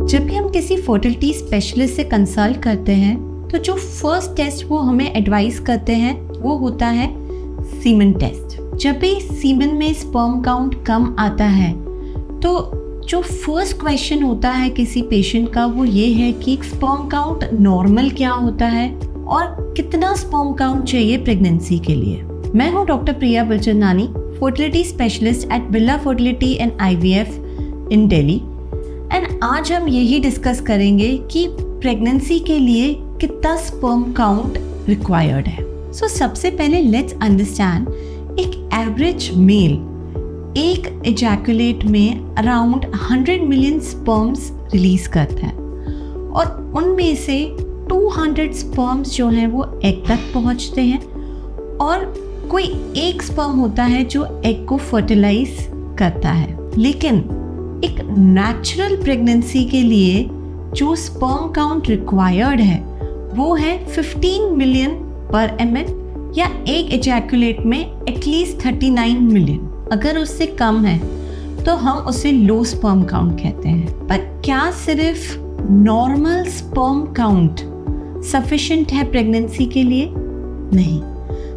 जब भी हम किसी फर्टिलिटी स्पेशलिस्ट से कंसल्ट करते हैं तो जो फर्स्ट टेस्ट वो हमें एडवाइस करते हैं वो होता है सीमन टेस्ट। जब भी सीमन में स्पर्म काउंट कम आता है तो जो फर्स्ट क्वेश्चन होता है किसी पेशेंट का वो ये है कि स्पर्म काउंट नॉर्मल क्या होता है और कितना स्पर्म काउंट चाहिए प्रेगनेंसी के लिए। मैं हूँ doctor Priya Bilchandani, fertility specialist at Birla fertility and IVF in Delhi. And आज हम यही डिस्कस करेंगे कि प्रेगनेंसी के लिए कितना स्पर्म काउंट रिक्वायर्ड है। सो सबसे पहले लेट्स अंडरस्टैंड, एक एवरेज मेल एक एजैकुलेट में अराउंड 100 मिलियन स्पर्म्स रिलीज करता है और उनमें से 200 स्पर्म्स जो हैं वो एग तक पहुंचते हैं और कोई एक स्पर्म होता है जो एग को फर्टिलाइज करता है। लेकिन एक नेचुरल प्रेगनेंसी के लिए जो स्पर्म काउंट रिक्वायर्ड है वो है 15 मिलियन पर ml या एक एजैकुलेट में एटलीस्ट 39 मिलियन। अगर उससे कम है तो हम उसे लो स्पर्म काउंट कहते हैं। पर क्या सिर्फ नॉर्मल स्पर्म काउंट सफिशिएंट है प्रेगनेंसी के लिए? नहीं,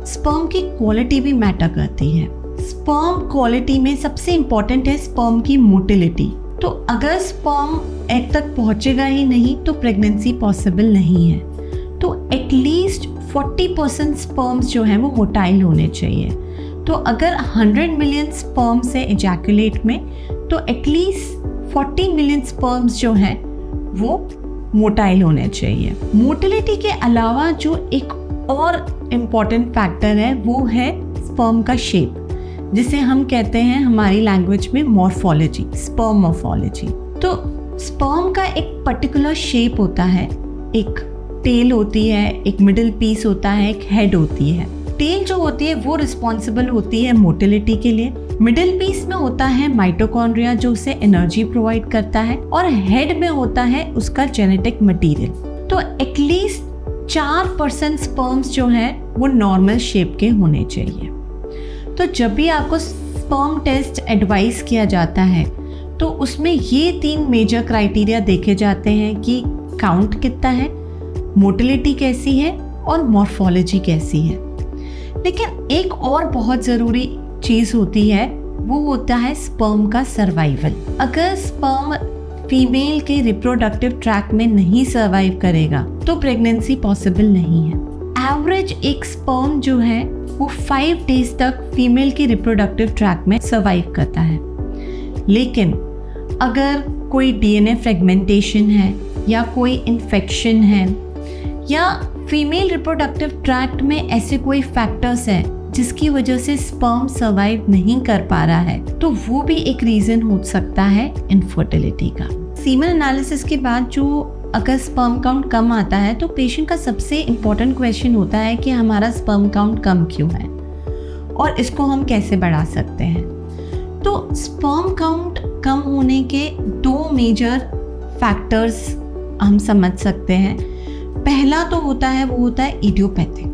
स्पर्म की क्वालिटी भी मैटर करती है। स्पर्म क्वालिटी में सबसे इम्पॉर्टेंट है स्पर्म की मोटिलिटी। तो अगर स्पर्म एग तक पहुंचेगा ही नहीं तो प्रेगनेंसी पॉसिबल नहीं है। तो एटलीस्ट 40% स्पर्म्स जो हैं वो मोटाइल होने चाहिए। तो अगर 100 मिलियन स्पर्म्स है एजैकुलेट में तो एटलीस्ट 40 मिलियन स्पर्म्स जो हैं वो मोटाइल होने चाहिए। मोटिलिटी के अलावा जो एक और इम्पॉर्टेंट फैक्टर है वो है स्पर्म का शेप, जिसे हम कहते हैं हमारी लैंग्वेज में मॉर्फोलॉजी, स्पर्म मॉर्फोलॉजी। तो स्पर्म का एक पर्टिकुलर शेप होता है, एक टेल होती है, एक मिडिल पीस होता है, एक हेड होती है। टेल जो होती है वो रिस्पॉन्सिबल होती है मोटिलिटी के लिए। मिडिल पीस में होता है माइटोकॉन्ड्रिया जो उसे एनर्जी प्रोवाइड करता है और हेड में होता है उसका जेनेटिक मटेरियल। तो एटलीस्ट 4% स्पर्म्स जो हैं वो नॉर्मल शेप के होने चाहिए। तो जब भी आपको स्पर्म टेस्ट एडवाइस किया जाता है तो उसमें ये 3 मेजर क्राइटेरिया देखे जाते हैं कि काउंट कितना है, मोटिलिटी कैसी है और मॉर्फोलॉजी कैसी है। लेकिन एक और बहुत ज़रूरी चीज़ होती है वो होता है स्पर्म का सर्वाइवल। अगर स्पर्म फीमेल के रिप्रोडक्टिव ट्रैक में नहीं सर्वाइव करेगा तो प्रेगनेंसी पॉसिबल नहीं है। एवरेज एक स्पर्म जो है वो 5 डेज तक फीमेल के रिप्रोडक्टिव ट्रैक में सर्वाइव करता है। लेकिन अगर कोई DNA फ्रेगमेंटेशन है या कोई इन्फेक्शन है या फीमेल रिप्रोडक्टिव ट्रैक्ट में ऐसे कोई फैक्टर्स हैं जिसकी वजह से स्पर्म सर्वाइव नहीं कर पा रहा है तो वो भी एक रीज़न हो सकता है इनफर्टिलिटी का। सीमन एनालिसिस के बाद जो अगर स्पर्म काउंट कम आता है तो पेशेंट का सबसे इम्पोर्टेंट क्वेश्चन होता है कि हमारा स्पर्म काउंट कम क्यों है और इसको हम कैसे बढ़ा सकते हैं। तो स्पर्म काउंट कम होने के 2 मेजर फैक्टर्स हम समझ सकते हैं। पहला तो होता है वो होता है इडियोपैथिक,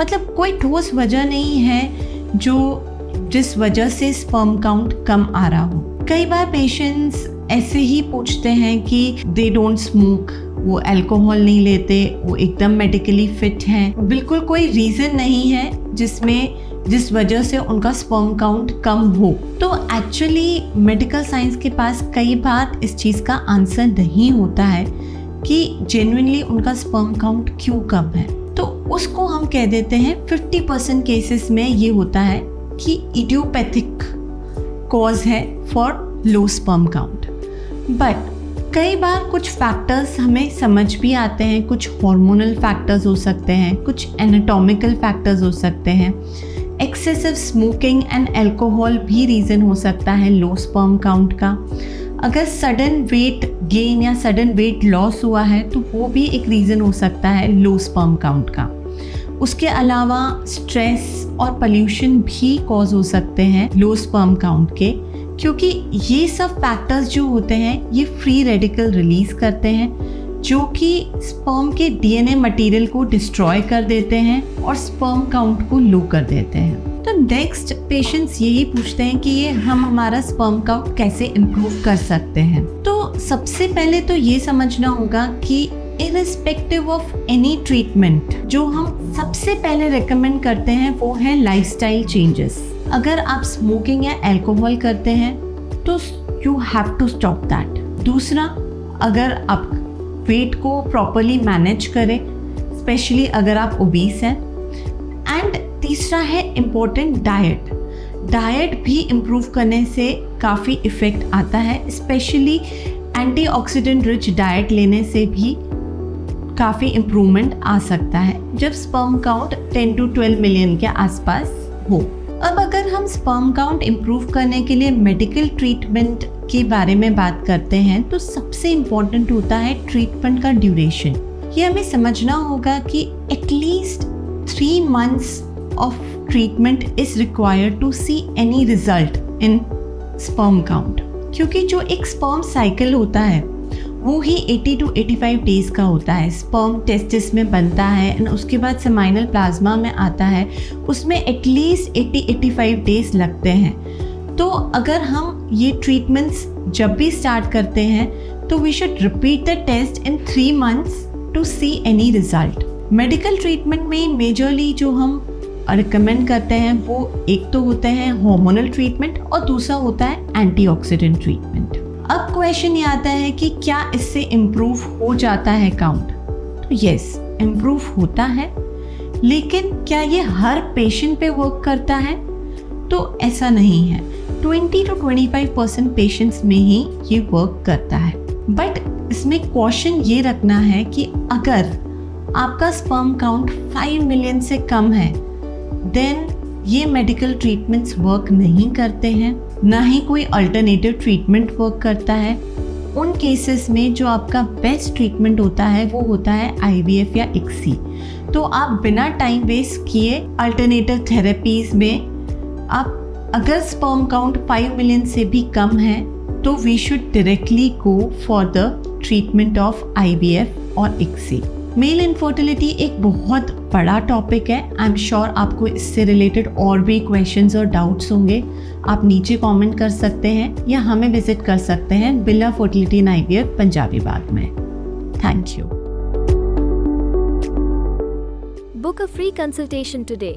मतलब कोई ठोस वजह नहीं है जिस वजह से स्पर्म काउंट कम आ रहा हो। कई बार पेशेंट्स ऐसे ही पूछते हैं कि दे डोंट स्मोक, वो अल्कोहल नहीं लेते, वो एकदम मेडिकली फिट हैं, बिल्कुल कोई रीज़न नहीं है जिस वजह से उनका स्पर्म काउंट कम हो। तो एक्चुअली मेडिकल साइंस के पास कई बार इस चीज़ का आंसर नहीं होता है कि जेन्युइनली उनका स्पर्म काउंट क्यों कम है। तो उसको हम कह देते हैं 50% केसेस में ये होता है कि इडियोपैथिक कॉज है for low sperm count. But कई बार कुछ फैक्टर्स हमें समझ भी आते हैं, कुछ हार्मोनल फैक्टर्स हो सकते हैं, कुछ एनाटॉमिकल फैक्टर्स हो सकते हैं। एक्सेसिव स्मोकिंग एंड अल्कोहल भी रीज़न हो सकता है लो स्पर्म काउंट का। अगर सडन वेट गेन या सडन वेट लॉस हुआ है तो वो भी एक रीज़न हो सकता है लो स्पर्म काउंट का। उसके अलावा स्ट्रेस और पोल्यूशन भी कॉज हो सकते हैं लो स्पर्म काउंट के, क्योंकि ये सब फैक्टर्स जो होते हैं ये फ्री रेडिकल रिलीज करते हैं जो कि स्पर्म के DNA मटेरियल को डिस्ट्रॉय कर देते हैं और स्पर्म काउंट को लो कर देते हैं। तो नेक्स्ट पेशेंट्स यही पूछते हैं कि ये हम हमारा स्पर्म काउंट कैसे इम्प्रूव कर सकते हैं। तो तो सबसे पहले तो ये समझना होगा कि इररिस्पेक्टिव ऑफ एनी ट्रीटमेंट जो हम सबसे पहले रेकमेंड करते हैं वो है लाइफस्टाइल चेंजेस। अगर आप स्मोकिंग या अल्कोहल करते हैं तो you have to stop that. दूसरा, अगर आप वेट को प्रॉपरली मैनेज करें, स्पेशली अगर आप ओबीस हैं। एंड तीसरा है इम्पोर्टेंट डाइट भी इम्प्रूव करने से काफ़ी इफ़ेक्ट आता है, स्पेशली एंटीऑक्सीडेंट रिच डाइट लेने से भी काफ़ी इम्प्रूवमेंट आ सकता है जब स्पर्म काउंट 10 to 12 मिलियन के आसपास हो। अब अगर हम स्पर्म काउंट इम्प्रूव करने के लिए मेडिकल ट्रीटमेंट के बारे में बात करते हैं तो सबसे इम्पॉर्टेंट होता है ट्रीटमेंट का ड्यूरेशन। ये हमें समझना होगा कि at least 3 months of treatment is required to see any result in sperm count, क्योंकि जो एक स्पर्म साइकिल होता है वो ही 80 to 85 डेज का होता है। स्पर्म टेस्टिस में बनता है और उसके बाद सेमाइनल प्लाज्मा में आता है, उसमें एटलीस्ट 80-85 डेज लगते हैं। तो अगर हम ये ट्रीटमेंट्स जब भी स्टार्ट करते हैं तो we should repeat the test in 3 months to see any result. Medical treatment में मेजरली जो हम रिकमेंड करते हैं वो एक तो होते हैं हार्मोनल ट्रीटमेंट और दूसरा होता है एंटीऑक्सीडेंट ट्रीटमेंट। अब क्वेश्चन ये आता है कि क्या इससे इम्प्रूव हो जाता है काउंट? तो यस, इम्प्रूव होता है, लेकिन क्या ये हर पेशेंट पे वर्क करता है? तो ऐसा नहीं है। 20 to 25% पेशेंट्स में ही ये वर्क करता है। बट इसमें क्वेश्चन ये रखना है कि अगर आपका स्पर्म काउंट 5 मिलियन से कम है देन ये मेडिकल ट्रीटमेंट्स वर्क नहीं करते हैं, ना ही कोई अल्टरनेटिव ट्रीटमेंट वर्क करता है। उन केसेस में जो आपका बेस्ट ट्रीटमेंट होता है वो होता है IVF या ICSI। तो आप बिना टाइम वेस्ट किए अल्टरनेटिव थेरेपीज में आप अगर स्पर्म काउंट 5 मिलियन से भी कम है तो we should directly go for the treatment of IVF और ICSI। मेल इनफर्टिलिटी एक बहुत बड़ा टॉपिक है। आई एम श्योर आपको इससे रिलेटेड और भी क्वेश्चंस और डाउट्स होंगे। आप नीचे कमेंट कर सकते हैं या हमें विजिट कर सकते हैं Birla fertility and IVF Punjabi Bagh में। Thank you. Book a free consultation today.